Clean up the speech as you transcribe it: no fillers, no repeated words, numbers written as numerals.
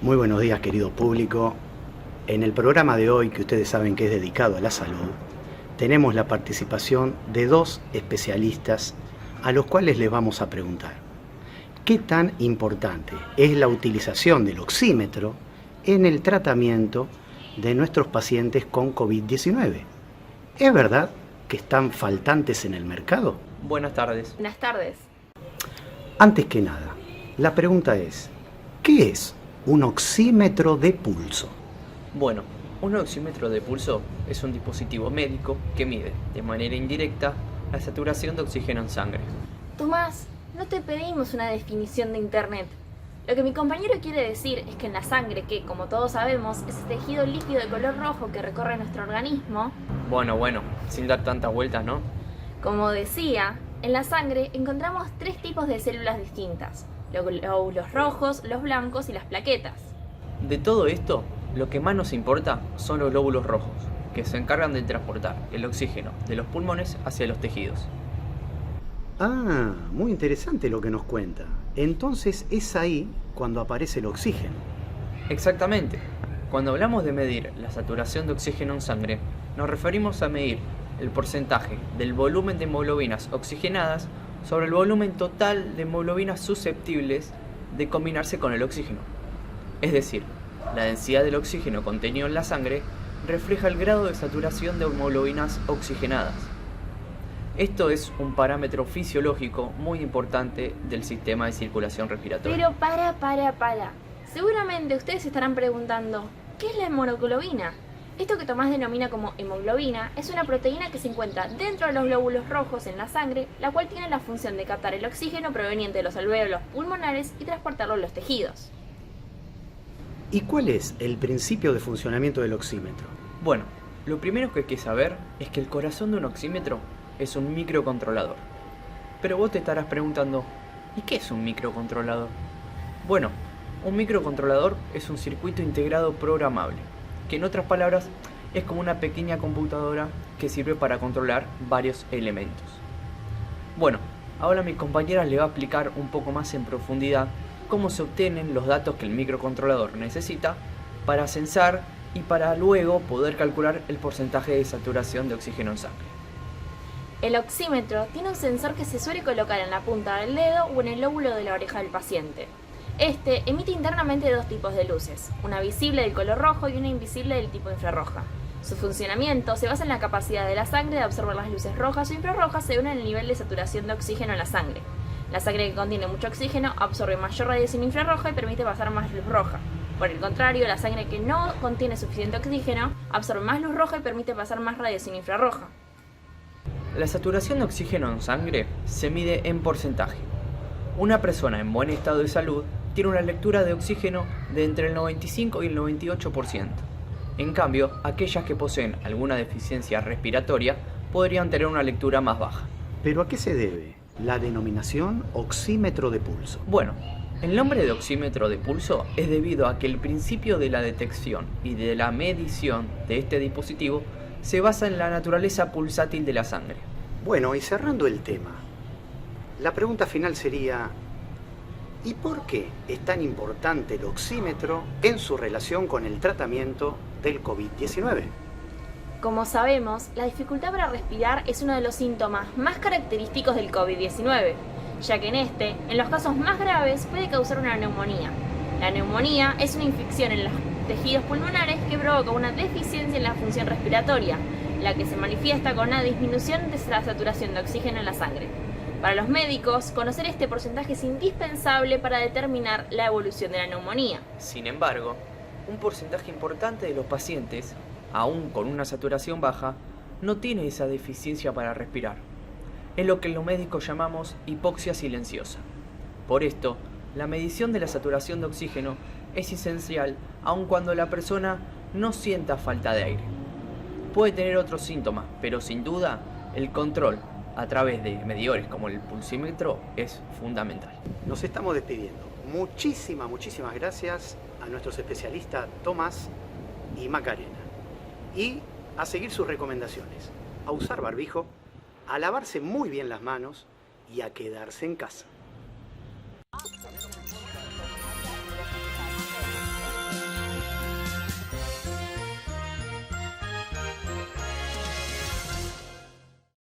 Muy buenos días, querido público. En el programa de hoy, que ustedes saben que es dedicado a la salud, tenemos la participación de dos especialistas a los cuales les vamos a preguntar ¿qué tan importante es la utilización del oxímetro en el tratamiento de nuestros pacientes con COVID-19? ¿Es verdad que están faltantes en el mercado? Buenas tardes. Buenas tardes. Antes que nada, la pregunta es, ¿qué es un oxímetro de pulso? Bueno, un oxímetro de pulso es un dispositivo médico que mide de manera indirecta la saturación de oxígeno en sangre. Tomás, no te pedimos una definición de internet. Lo que mi compañero quiere decir es que en la sangre, que como todos sabemos es el tejido líquido de color rojo que recorre nuestro organismo, Bueno, sin dar tantas vueltas, ¿no? como decía, en la sangre encontramos tres tipos de células distintas: los glóbulos rojos, los blancos y las plaquetas. De todo esto, lo que más nos importa son los glóbulos rojos, que se encargan de transportar el oxígeno de los pulmones hacia los tejidos. Ah, muy interesante lo que nos cuenta. Entonces es ahí cuando aparece el oxígeno. Exactamente. Cuando hablamos de medir la saturación de oxígeno en sangre, nos referimos a medir el porcentaje del volumen de hemoglobinas oxigenadas sobre el volumen total de hemoglobinas susceptibles de combinarse con el oxígeno. Es decir, la densidad del oxígeno contenido en la sangre refleja el grado de saturación de hemoglobinas oxigenadas. Esto es un parámetro fisiológico muy importante del sistema de circulación respiratoria. Pero para. Seguramente ustedes se estarán preguntando, ¿qué es la hemoglobina? Esto que Tomás denomina como hemoglobina es una proteína que se encuentra dentro de los glóbulos rojos en la sangre, la cual tiene la función de captar el oxígeno proveniente de los alvéolos pulmonares y transportarlo a los tejidos. ¿Y cuál es el principio de funcionamiento del oxímetro? Bueno, lo primero que hay que saber es que el corazón de un oxímetro es un microcontrolador. Pero vos te estarás preguntando, ¿y qué es un microcontrolador? Bueno, un microcontrolador es un circuito integrado programable, que en otras palabras es como una pequeña computadora que sirve para controlar varios elementos. Bueno, ahora mi compañera le va a explicar un poco más en profundidad cómo se obtienen los datos que el microcontrolador necesita para censar y para luego poder calcular el porcentaje de saturación de oxígeno en sangre. El oxímetro tiene un sensor que se suele colocar en la punta del dedo o en el lóbulo de la oreja del paciente. Este emite internamente dos tipos de luces, una visible del color rojo y una invisible del tipo infrarroja. Su funcionamiento se basa en la capacidad de la sangre de absorber las luces rojas o infrarrojas según el nivel de saturación de oxígeno en la sangre. La sangre que contiene mucho oxígeno absorbe mayor radiación infrarroja y permite pasar más luz roja. Por el contrario, la sangre que no contiene suficiente oxígeno absorbe más luz roja y permite pasar más radiación infrarroja. La saturación de oxígeno en sangre se mide en porcentaje. Una persona en buen estado de salud tiene una lectura de oxígeno de entre el 95 y el 98%. En cambio, aquellas que poseen alguna deficiencia respiratoria podrían tener una lectura más baja. ¿Pero a qué se debe la denominación oxímetro de pulso? Bueno, el nombre de oxímetro de pulso es debido a que el principio de la detección y de la medición de este dispositivo se basa en la naturaleza pulsátil de la sangre. Bueno, y cerrando el tema, la pregunta final sería, ¿y por qué es tan importante el oxímetro en su relación con el tratamiento del COVID-19? Como sabemos, la dificultad para respirar es uno de los síntomas más característicos del COVID-19, ya que en los casos más graves, puede causar una neumonía. La neumonía es una infección en los tejidos pulmonares que provoca una deficiencia en la función respiratoria, la que se manifiesta con una disminución de la saturación de oxígeno en la sangre. Para los médicos, conocer este porcentaje es indispensable para determinar la evolución de la neumonía. Sin embargo, un porcentaje importante de los pacientes, aún con una saturación baja, no tiene esa deficiencia para respirar. Es lo que los médicos llamamos hipoxia silenciosa. Por esto, la medición de la saturación de oxígeno es esencial aun cuando la persona no sienta falta de aire. Puede tener otros síntomas, pero sin duda el control a través de medidores como el pulsímetro es fundamental. Nos estamos despidiendo. Muchísimas gracias a nuestros especialistas Tomás y Macarena. Y a seguir sus recomendaciones, a usar barbijo, a lavarse muy bien las manos y a quedarse en casa.